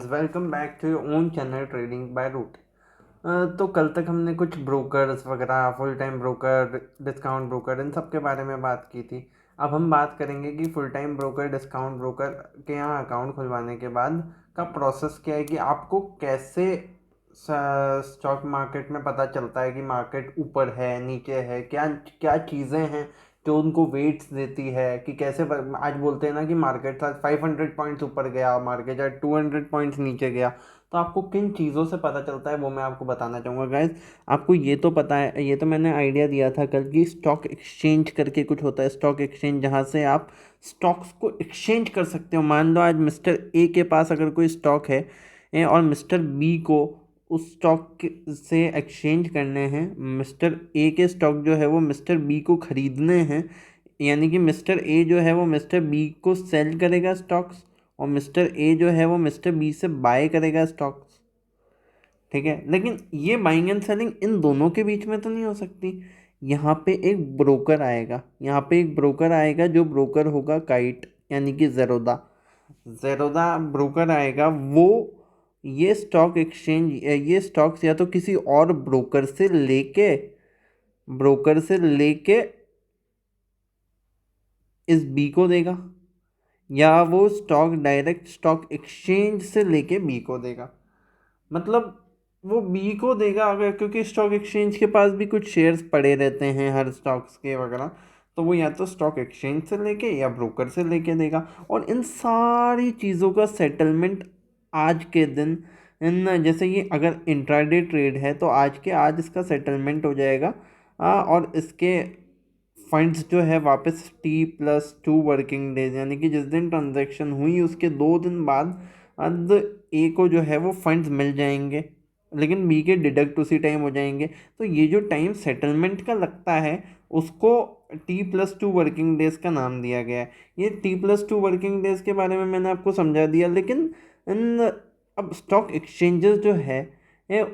Welcome back to your own channel trading by route. तो कल तक हमने कुछ ब्रोकर्स वगैरह, full time broker, discount broker, इन सब के बारे में बात की थी। अब हम बात करेंगे कि full time broker, discount broker के यहाँ अकाउंट खुलवाने के बाद का प्रोसेस क्या है, कि आपको कैसे स्टॉक मार्केट में पता चलता है कि मार्केट ऊपर है, नीचे है, क्या क्या चीज़ें हैं जो उनको वेट्स देती है, कि कैसे आज बोलते हैं ना कि मार्केट आज 500 पॉइंट्स ऊपर गया, मार्केट आज 200 पॉइंट्स नीचे गया। तो आपको किन चीज़ों से पता चलता है वो मैं आपको बताना चाहूँगा गाइज। आपको ये तो पता है, ये तो मैंने आइडिया दिया था कल की, स्टॉक एक्सचेंज करके कुछ होता है, स्टॉक एक्सचेंज, जहाँ से आप स्टॉक्स को एक्सचेंज कर सकते हो। मान लो आज मिस्टर ए के पास अगर कोई स्टॉक है और मिस्टर बी को उस स्टॉक से एक्सचेंज करने हैं, मिस्टर ए के स्टॉक जो है वो मिस्टर बी को ख़रीदने हैं, यानी कि मिस्टर ए जो है वो मिस्टर बी को सेल करेगा स्टॉक्स, और मिस्टर ए जो है वो मिस्टर बी से बाय करेगा स्टॉक्स। ठीक है, लेकिन ये बाइंग एंड सेलिंग इन दोनों के बीच में तो नहीं हो सकती। यहाँ पे एक ब्रोकर आएगा, यहाँ पे एक ब्रोकर आएगा, जो ब्रोकर होगा काइट, यानी कि ज़ेरोदा। ज़ेरोदा ब्रोकर आएगा, वो ये स्टॉक एक्सचेंज, ये स्टॉक्स या तो किसी और ब्रोकर से लेके इस बी को देगा, या वो स्टॉक डायरेक्ट स्टॉक एक्सचेंज से लेके बी को देगा। मतलब वो बी को देगा अगर, क्योंकि स्टॉक एक्सचेंज के पास भी कुछ शेयर्स पड़े रहते हैं हर स्टॉक्स के वगैरह, तो वो या तो स्टॉक एक्सचेंज से लेके या ब्रोकर से लेके देगा। और इन सारी चीज़ों का सेटलमेंट आज के दिन, इन जैसे ये अगर इंट्राडे ट्रेड है तो आज के आज इसका सेटलमेंट हो जाएगा। और इसके फंड्स जो है वापस T+2 वर्किंग डेज, यानी कि जिस दिन ट्रांजैक्शन हुई उसके 2 दिन बाद अब ए को जो है वो फंड्स मिल जाएंगे, लेकिन बी के डिडक्ट उसी टाइम हो जाएंगे। तो ये जो टाइम सेटलमेंट का लगता है उसको T+2 वर्किंग डेज का नाम दिया गया है। ये T+2 वर्किंग डेज के बारे में मैंने आपको समझा दिया, लेकिन इन अब स्टॉक एक्सचेंजेस जो है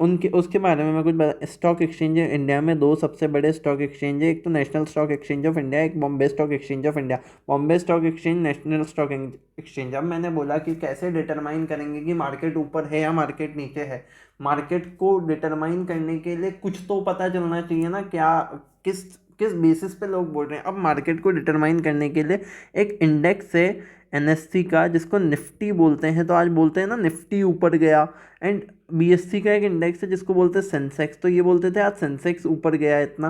उनके उसके बारे में मैं कुछ बता। स्टॉक एक्सचेंज इंडिया में दो सबसे बड़े स्टॉक एक्सचेंज है, एक तो national stock exchange of India, एक Bombay stock exchange of India. Bombay stock exchange, national stock exchange. अब मैंने बोला कि कैसे डिटरमाइन करेंगे कि मार्केट ऊपर है या मार्केट नीचे है। मार्केट को डिटरमाइन करने के लिए कुछ तो पता चलना चाहिए ना, क्या किस किस बेसिस पे लोग बोल रहे हैं। अब मार्केट को डिटरमाइन करने के लिए एक इंडेक्स है एनएससी का, जिसको निफ्टी बोलते हैं। तो आज बोलते हैं ना निफ्टी ऊपर गया, एंड बीएससी का एक इंडेक्स है जिसको बोलते हैं सेंसेक्स, तो ये बोलते थे आज सेंसेक्स ऊपर गया इतना।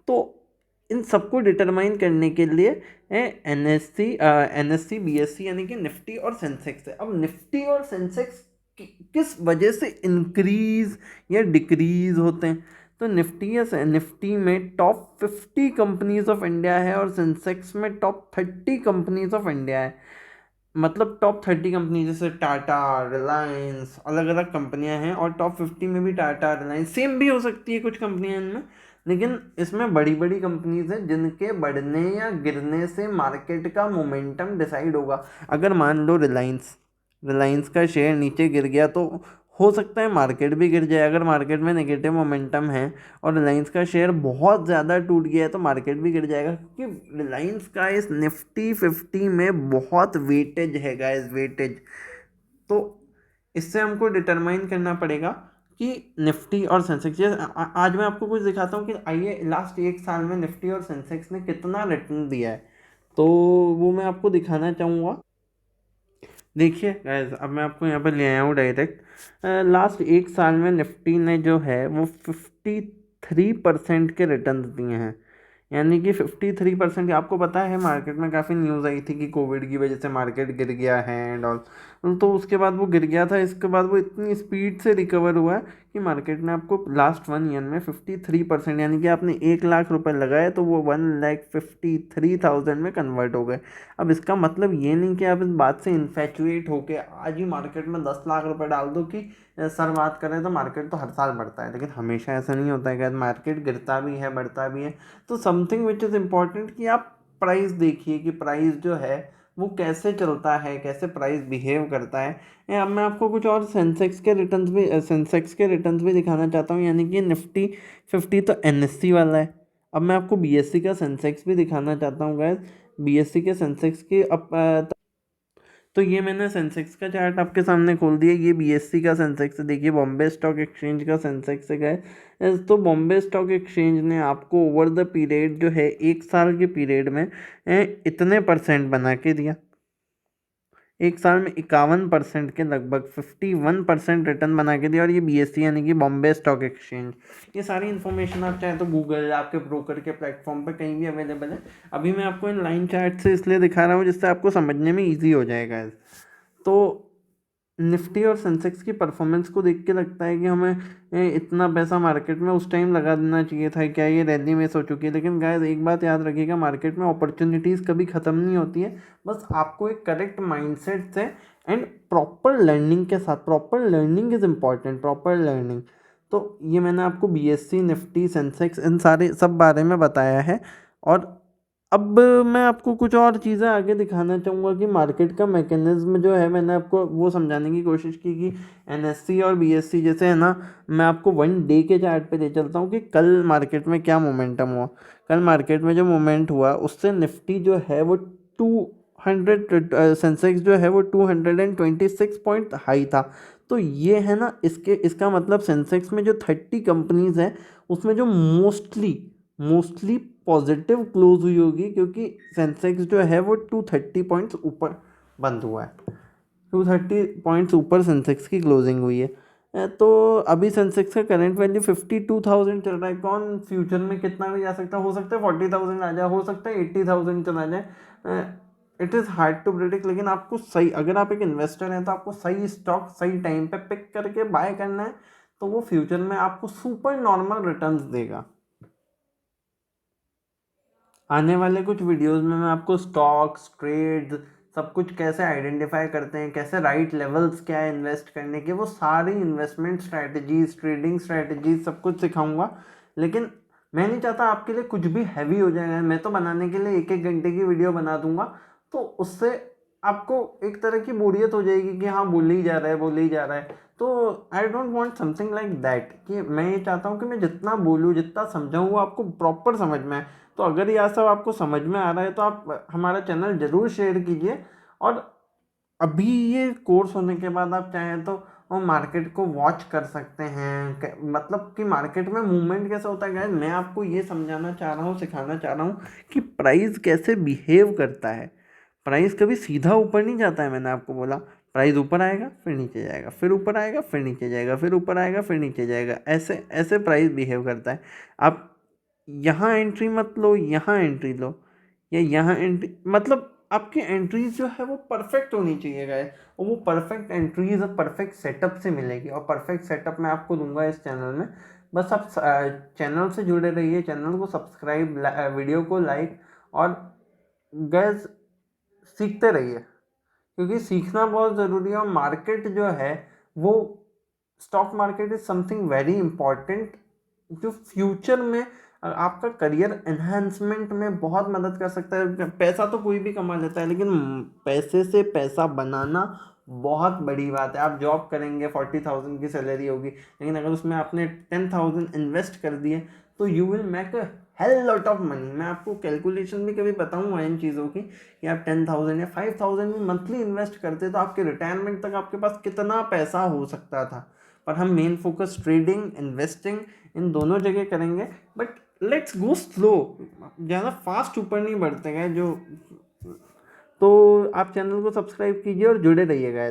तो इन सबको डिटरमाइन करने के लिए एनएससी बीएससी यानी कि निफ्टी और सेंसेक्स है। अब निफ्टी और सेंसेक्स किस वजह से इंक्रीज या डिक्रीज होते हैं, तो निफ्टी में टॉप 50 कंपनीज ऑफ इंडिया है और सेंसेक्स में टॉप 30 कंपनीज ऑफ इंडिया है। मतलब टॉप 30 कंपनी जैसे टाटा, रिलायंस, अलग अलग कंपनियां हैं, और टॉप 50 में भी टाटा, रिलायंस सेम भी हो सकती है कुछ कंपनियां इनमें, लेकिन इसमें बड़ी बड़ी कंपनीज हैं जिनके बढ़ने या गिरने से मार्केट का मोमेंटम डिसाइड होगा। अगर मान लो रिलायंस रिलायंस का शेयर नीचे गिर गया तो हो सकता है मार्केट भी गिर जाए। अगर मार्केट में नेगेटिव मोमेंटम है और रिलायंस का शेयर बहुत ज़्यादा टूट गया है तो मार्केट भी गिर जाएगा, क्योंकि रिलायंस का इस निफ्टी 50 में बहुत वेटेज है गाइस, वेटेज। तो इससे हमको डिटरमाइन करना पड़ेगा कि निफ्टी और सेंसेक्स, आज मैं आपको कुछ दिखाता हूँ कि आइए लास्ट 1 साल में निफ्टी और सेंसेक्स ने कितना रिटर्न दिया है, तो वो मैं आपको दिखाना चाहूँगा। देखिए गाइस, अब मैं आपको यहाँ पे ले आया हूँ डायरेक्ट। लास्ट 1 साल में निफ्टी ने जो है वो 53% के रिटर्न दिए हैं, यानी कि 53%। आपको पता है मार्केट में काफ़ी न्यूज़ आई थी कि कोविड की वजह से मार्केट गिर गया है एंड ऑल, तो उसके बाद वो गिर गया था, इसके बाद वो इतनी स्पीड से रिकवर हुआ है कि मार्केट ने आपको लास्ट 1 ईयर में 53%, यानी कि आपने 1 लाख रुपए लगाए तो वो 1,53,000 में कन्वर्ट हो गए। अब इसका मतलब ये नहीं कि आप इस बात से इन्फेचुएट होके आज ही मार्केट में 10 लाख रुपए डाल दो कि सर बात करें तो मार्केट तो हर साल बढ़ता है, लेकिन हमेशा ऐसा नहीं होता है कि मार्केट गिरता भी है बढ़ता भी है। तो समथिंग विच इज़ इम्पॉर्टेंट कि आप प्राइस देखिए कि प्राइस जो है वो कैसे चलता है, कैसे प्राइस बिहेव करता है। अब मैं आपको कुछ और सेंसेक्स के रिटर्न्स भी दिखाना चाहता हूँ, यानी कि निफ्टी 50 तो एनएससी वाला है। अब मैं आपको बीएससी का सेंसेक्स भी दिखाना चाहता हूँ गाइस। बीएससी के सेंसेक्स की अब तो ये मैंने सेंसेक्स का चार्ट आपके सामने खोल दिया। ये बीएससी का सेंसेक्स है, देखिए बॉम्बे स्टॉक एक्सचेंज का सेंसेक्स है गए। तो बॉम्बे स्टॉक एक्सचेंज ने आपको ओवर द पीरियड जो है 1 साल के पीरियड में इतने परसेंट बना के दिया। 1 साल में 51% के लगभग 51% रिटर्न बना के दिया। और ये बीएससी यानी कि बॉम्बे स्टॉक एक्सचेंज, ये सारी इन्फॉर्मेशन आप चाहे तो गूगल आपके ब्रोकर के प्लेटफॉर्म पर कहीं भी अवेलेबल है। अभी मैं आपको इन लाइन चार्ट से इसलिए दिखा रहा हूँ जिससे आपको समझने में ईजी हो जाएगा। तो निफ्टी और सेंसेक्स की परफॉर्मेंस को देख के लगता है कि हमें इतना पैसा मार्केट में उस टाइम लगा देना चाहिए था। क्या ये रैली मिस हो चुकी है? लेकिन गाइस एक बात याद रखिएगा, मार्केट में अपॉर्चुनिटीज़ कभी ख़त्म नहीं होती है। बस आपको एक करेक्ट माइंडसेट से एंड प्रॉपर लर्निंग के साथ, proper learning is important, proper learning. तो ये मैंने आपको बीएससी, निफ्टी, सेंसेक्स इन सारे सब बारे में बताया है। और अब मैं आपको कुछ और चीज़ें आगे दिखाना चाहूँगा कि मार्केट का मैकेनिज्म जो है, मैंने आपको वो समझाने की कोशिश की कि एनएससी और बीएससी जैसे है ना। मैं आपको 1 डे के चार्ट पे ले चलता हूँ कि कल मार्केट में क्या मोमेंटम हुआ। कल मार्केट में जो मोमेंट हुआ उससे निफ्टी जो है वो 200, सेंसेक्स जो है वो 226 पॉइंट हाई था। तो ये है ना, इसका मतलब सेंसेक्स में जो 30 कंपनीज हैं उसमें जो मोस्टली पॉजिटिव क्लोज हुई होगी, क्योंकि सेंसेक्स जो है वो 230 पॉइंट्स ऊपर बंद हुआ है। 230 पॉइंट्स ऊपर सेंसेक्स की क्लोजिंग हुई है। तो अभी सेंसेक्स का करंट वैल्यू 52,000 चल रहा है। कौन फ्यूचर में कितना भी जा सकता है, हो सकता है 40,000 आ जाए, हो सकता है 80,000 चला जाए। It is hard to predict. लेकिन आपको सही, अगर आप एक इन्वेस्टर हैं तो आपको सही स्टॉक सही टाइम पे पिक करके बाय करना है, तो वो फ्यूचर में आपको सुपर नॉर्मल रिटर्न्स देगा। आने वाले कुछ वीडियोस में मैं आपको स्टॉक्स, ट्रेड्स, सब कुछ कैसे आइडेंटिफाई करते हैं, कैसे राइट लेवल्स क्या है इन्वेस्ट करने के, वो सारी इन्वेस्टमेंट स्ट्रैटेजीज, ट्रेडिंग स्ट्रैटेजीज सब कुछ सिखाऊंगा। लेकिन मैं नहीं चाहता आपके लिए कुछ भी हैवी हो जाएगा। मैं तो बनाने के लिए 1-1 घंटे की वीडियो बना दूंगा, तो उससे आपको एक तरह की बोरियत हो जाएगी कि हाँ बोले ही जा रहा है, बोले ही जा रहा है। तो I don't want something like that, कि मैं ये चाहता हूँ कि मैं जितना बोलूँ, जितना समझाऊँ, वो आपको प्रॉपर समझ में आए। तो अगर यह सब आपको समझ में आ रहा है तो आप हमारा चैनल ज़रूर शेयर कीजिए। और अभी ये कोर्स होने के बाद आप चाहें तो वो मार्केट को वॉच कर सकते हैं। मतलब कि मार्केट में मूवमेंट कैसे होता है। मैं आपको ये समझाना चाह रहा हूँ, सिखाना चाह रहा हूँ कि प्राइस कैसे बिहेव करता है। प्राइस कभी सीधा ऊपर नहीं जाता है। मैंने आपको बोला प्राइस ऊपर आएगा फिर नीचे जाएगा, फिर ऊपर आएगा फिर नीचे जाएगा, फिर ऊपर आएगा फिर नीचे जाएगा, ऐसे ऐसे प्राइस बिहेव करता है। आप यहाँ एंट्री मत लो, यहाँ एंट्री लो, या यहाँ एंट्री, मतलब आपकी एंट्रीज जो है वो परफेक्ट होनी चाहिए गाइस। और वो परफेक्ट एंट्रीज और परफेक्ट सेटअप से मिलेगी। और परफेक्ट सेटअप मैं आपको दूंगा इस चैनल में। बस आप चैनल से जुड़े रहिए, चैनल को सब्सक्राइब, वीडियो को लाइक, और गैस सीखते रहिए, क्योंकि सीखना बहुत ज़रूरी है। और मार्केट जो है वो, stock market is something very important, जो फ्यूचर में आपका करियर एनहांसमेंट में बहुत मदद कर सकता है। पैसा तो कोई भी कमा लेता है, लेकिन पैसे से पैसा बनाना बहुत बड़ी बात है। आप जॉब करेंगे, 40,000 की सैलरी होगी, लेकिन अगर उसमें आपने 10,000 इन्वेस्ट कर दिए तो you will make a hell lot of money. मैं आपको कैलकुलेशन भी कभी बताऊंगा इन चीज़ों की, कि आप 10,000 या 5,000 भी मंथली इन्वेस्ट करते तो आपके रिटायरमेंट तक आपके पास कितना पैसा हो सकता था। पर हम मेन फोकस ट्रेडिंग, इन्वेस्टिंग, इन दोनों जगह करेंगे। बट लेट्स गो स्लो, ज़्यादा फास्ट ऊपर नहीं बढ़ते गए जो। तो आप चैनल को सब्सक्राइब कीजिए और जुड़े रहिएगा।